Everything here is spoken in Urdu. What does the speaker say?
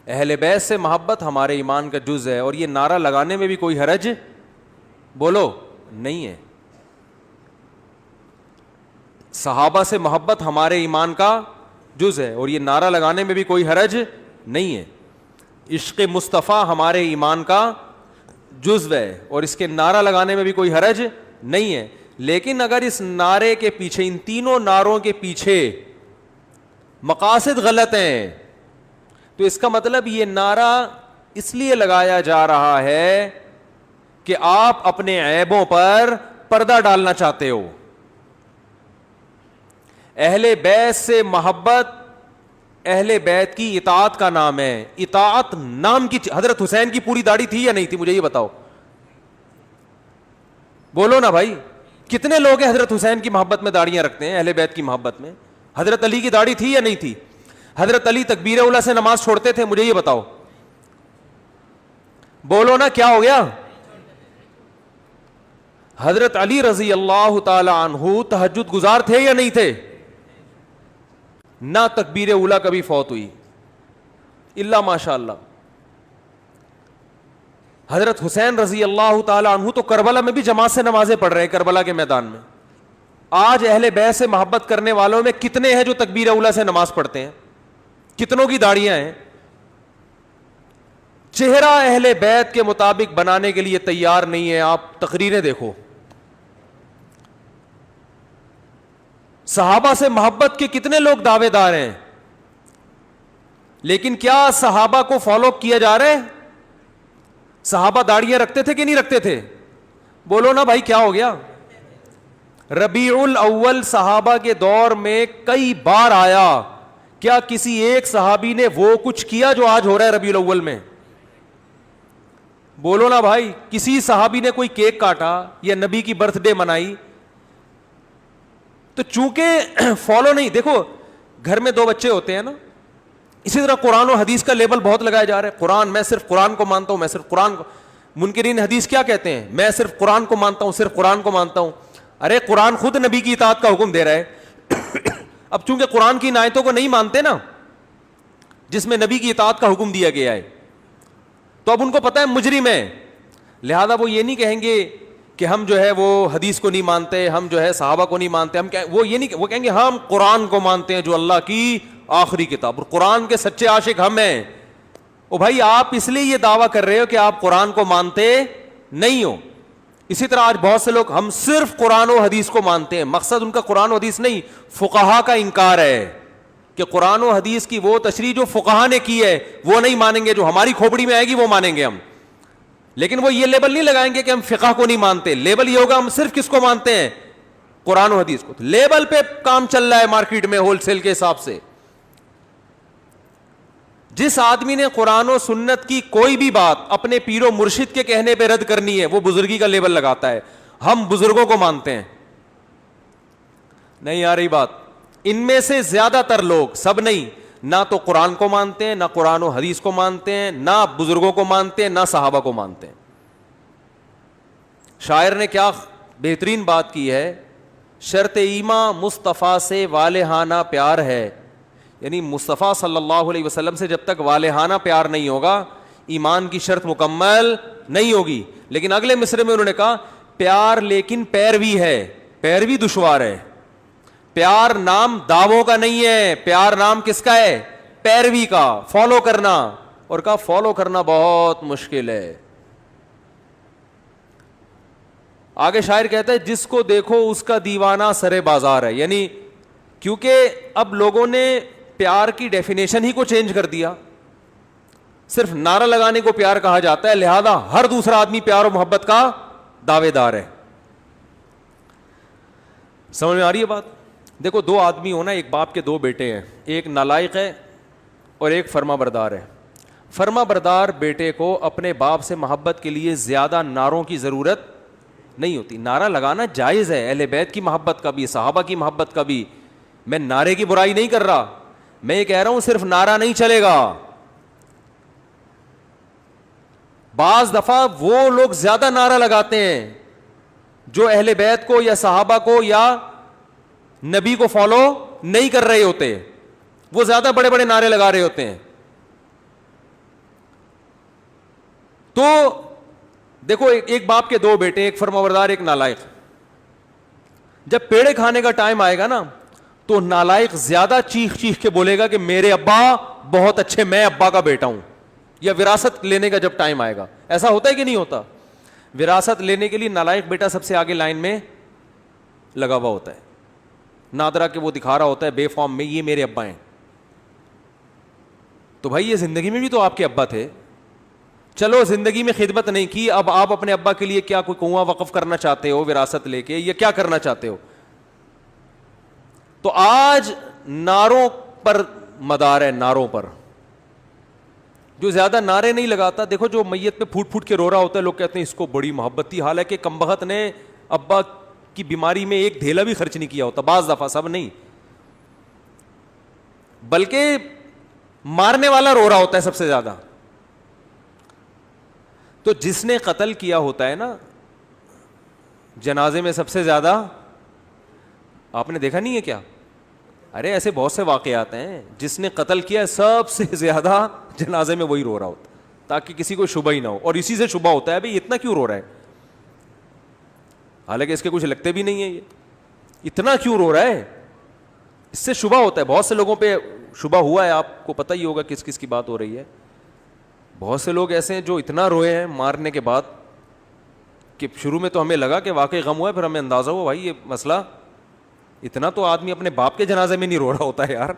اہل بیت سے محبت ہمارے ایمان کا جز ہے، اور یہ نعرہ لگانے میں بھی کوئی حرج بولو نہیں ہے. صحابہ سے محبت ہمارے ایمان کا جز ہے، اور یہ نعرہ لگانے میں بھی کوئی حرج نہیں ہے. عشق مصطفیٰ ہمارے ایمان کا جزو ہے، اور اس کے نعرہ لگانے میں بھی کوئی حرج نہیں ہے. لیکن اگر اس نعرے کے پیچھے، ان تینوں نعروں کے پیچھے مقاصد غلط ہیں، تو اس کا مطلب یہ نعرہ اس لیے لگایا جا رہا ہے کہ آپ اپنے عیبوں پر پردہ ڈالنا چاہتے ہو. اہل بیت سے محبت اہل بیت کی اطاعت کا نام ہے. اطاعت نام کی. حضرت حسین کی پوری داڑھی تھی یا نہیں تھی؟ مجھے یہ بتاؤ، بولو نا بھائی. کتنے لوگ ہیں حضرت حسین کی محبت میں داڑیاں رکھتے ہیں؟ اہل بیت کی محبت میں حضرت علی کی داڑھی تھی یا نہیں تھی؟ حضرت علی تکبیر اولا سے نماز چھوڑتے تھے؟ مجھے یہ بتاؤ، بولو نا کیا ہو گیا؟ حضرت علی رضی اللہ تعالی عنہ تہجد گزار تھے یا نہیں تھے؟ نہ تکبیر اولا کبھی فوت ہوئی الا ماشاء اللہ. حضرت حسین رضی اللہ تعالی عنہ تو کربلا میں بھی جماعت سے نمازیں پڑھ رہے ہیں، کربلا کے میدان میں. آج اہل بیت سے محبت کرنے والوں میں کتنے ہیں جو تکبیر اولا سے نماز پڑھتے ہیں؟ کتنوں کی داڑیاں ہیں؟ چہرہ اہل بیت کے مطابق بنانے کے لیے تیار نہیں ہے. آپ تقریریں دیکھو. صحابہ سے محبت کے کتنے لوگ دعوے دار ہیں، لیکن کیا صحابہ کو فالو کیا جا رہا ہے؟ صحابہ داڑیاں رکھتے تھے کہ نہیں رکھتے تھے؟ بولو نا بھائی کیا ہو گیا؟ ربیع الاول صحابہ کے دور میں کئی بار آیا. کیا کسی ایک صحابی نے وہ کچھ کیا جو آج ہو رہا ہے ربیع الاول میں؟ بولو نا بھائی. کسی صحابی نے کوئی کیک کاٹا یا نبی کی برتھ ڈے منائی؟ تو چونکہ فالو نہیں. دیکھو گھر میں دو بچے ہوتے ہیں نا، اسی طرح قرآن و حدیث کا لیبل بہت لگایا جا رہا ہے. قرآن، میں صرف قرآن کو مانتا ہوں، میں صرف قرآن کو. منکرین حدیث کیا کہتے ہیں؟ میں صرف قرآن کو مانتا ہوں، صرف قرآن کو مانتا ہوں. ارے قرآن خود نبی کی اطاعت کا حکم دے رہا ہے. اب چونکہ قرآن کی ان آیتوں کو نہیں مانتے نا جس میں نبی کی اطاعت کا حکم دیا گیا ہے، تو اب ان کو پتہ ہے مجرم ہے، لہذا وہ یہ نہیں کہیں گے کہ ہم جو ہے وہ حدیث کو نہیں مانتے، ہم جو ہے صحابہ کو نہیں مانتے. وہ یہ نہیں، وہ کہیں گے ہم قرآن کو مانتے ہیں جو اللہ کی آخری کتاب، اور قرآن کے سچے عاشق ہم ہیں. او بھائی آپ اس لیے یہ دعویٰ کر رہے ہو کہ آپ قرآن کو مانتے نہیں ہو. اسی طرح آج بہت سے لوگ ہم صرف قرآن و حدیث کو مانتے ہیں. مقصد ان کا قرآن و حدیث نہیں، فقہا کا انکار ہے کہ قرآن و حدیث کی وہ تشریح جو فقہا نے کی ہے وہ نہیں مانیں گے، جو ہماری کھوپڑی میں آئے گی وہ مانیں گے ہم. لیکن وہ یہ لیبل نہیں لگائیں گے کہ ہم فقہ کو نہیں مانتے. لیبل یہ ہوگا ہم صرف کس کو مانتے ہیں؟ قرآن و حدیث کو. لیبل پہ کام چل رہا ہے مارکیٹ میں ہول سیل کے حساب سے. جس آدمی نے قرآن و سنت کی کوئی بھی بات اپنے پیر و مرشد کے کہنے پہ رد کرنی ہے وہ بزرگی کا لیبل لگاتا ہے. ہم بزرگوں کو مانتے ہیں. نہیں آ رہی بات؟ ان میں سے زیادہ تر لوگ، سب نہیں، نہ تو قرآن کو مانتے ہیں، نہ قرآن و حدیث کو مانتے ہیں، نہ بزرگوں کو مانتے ہیں، نہ صحابہ کو مانتے ہیں. شاعر نے کیا بہترین بات کی ہے، شرط ایمان مصطفیٰ سے والہانہ پیار ہے. یعنی مصطفیٰ صلی اللہ علیہ وسلم سے جب تک والہانہ پیار نہیں ہوگا ایمان کی شرط مکمل نہیں ہوگی. لیکن اگلے مصرے میں انہوں نے کہا پیار لیکن پیروی ہے، پیروی دشوار ہے. پیار نام دعووں کا نہیں ہے، پیار نام کس کا ہے؟ پیروی کا، فالو کرنا. اور کہا فالو کرنا بہت مشکل ہے. آگے شاعر کہتا ہے جس کو دیکھو اس کا دیوانہ سرے بازار ہے. یعنی کیونکہ اب لوگوں نے پیار کی ڈیفینیشن ہی کو چینج کر دیا. صرف نعرہ لگانے کو پیار کہا جاتا ہے، لہذا ہر دوسرا آدمی پیار و محبت کا دعوے دار ہے. سمجھ میں آ رہی ہے بات؟ دیکھو دو آدمی ہونا، ایک باپ کے دو بیٹے ہیں، ایک نالائق ہے اور ایک فرما بردار ہے. فرما بردار بیٹے کو اپنے باپ سے محبت کے لیے زیادہ نعروں کی ضرورت نہیں ہوتی. نعرہ لگانا جائز ہے، اہل بیت کی محبت کا بھی، صحابہ کی محبت کا بھی. میں نعرے کی برائی نہیں کر رہا، میں یہ کہہ رہا ہوں صرف نعرہ نہیں چلے گا. بعض دفعہ وہ لوگ زیادہ نعرہ لگاتے ہیں جو اہل بیت کو یا صحابہ کو یا نبی کو فالو نہیں کر رہے ہوتے. وہ زیادہ بڑے بڑے نعرے لگا رہے ہوتے ہیں. تو دیکھو ایک باپ کے دو بیٹے, ایک فرمانبردار ایک نالائق. جب پیڑے کھانے کا ٹائم آئے گا نا تو نالائق زیادہ چیخ چیخ کے بولے گا کہ میرے ابا بہت اچھے, میں ابا کا بیٹا ہوں. یا وراثت لینے کا جب ٹائم آئے گا, ایسا ہوتا ہے کہ نہیں ہوتا؟ وراثت لینے کے لیے نالائق بیٹا سب سے آگے لائن میں لگا ہوا ہوتا ہے, نادرا کہ وہ دکھا رہا ہوتا ہے بے فارم میں, یہ میرے ابا ہیں. تو بھائی یہ زندگی میں بھی تو آپ کے ابا تھے. چلو زندگی میں خدمت نہیں کی, اب آپ اپنے ابا کے لیے کیا کوئی کنواں وقف کرنا چاہتے ہو وراثت لے کے, یا کیا کرنا چاہتے ہو؟ تو آج نعروں پر مدار ہے, نعروں پر. جو زیادہ نعرے نہیں لگاتا, دیکھو جو میت پہ پھوٹ پھوٹ کے رو رہا ہوتا ہے, لوگ کہتے ہیں اس کو بڑی محبت تھی, حالانکہ کمبخت نے ابا کی بیماری میں ایک ڈھیلا بھی خرچ نہیں کیا ہوتا, بعض دفعہ, سب نہیں. بلکہ مارنے والا رو رہا ہوتا ہے سب سے زیادہ. تو جس نے قتل کیا ہوتا ہے نا, جنازے میں سب سے زیادہ, آپ نے دیکھا نہیں ہے کیا؟ ارے ایسے بہت سے واقعات ہیں, جس نے قتل کیا سب سے زیادہ جنازے میں وہی رو رہا ہوتا, تاکہ کسی کو شبہ ہی نہ ہو. اور اسی سے شبہ ہوتا ہے بھئی اتنا کیوں رو رہا ہے, حالانکہ اس کے کچھ لگتے بھی نہیں ہے, یہ اتنا کیوں رو رہا ہے, اس سے شبہ ہوتا ہے. بہت سے لوگوں پہ شبہ ہوا ہے, آپ کو پتہ ہی ہوگا کس کس کی بات ہو رہی ہے. بہت سے لوگ ایسے ہیں جو اتنا روئے ہیں مارنے کے بعد کہ شروع میں تو ہمیں لگا کہ واقعی غم ہوا ہے, پھر ہمیں اندازہ ہوا بھائی یہ مسئلہ, اتنا تو آدمی اپنے باپ کے جنازے میں نہیں رو رہا ہوتا ہے یار.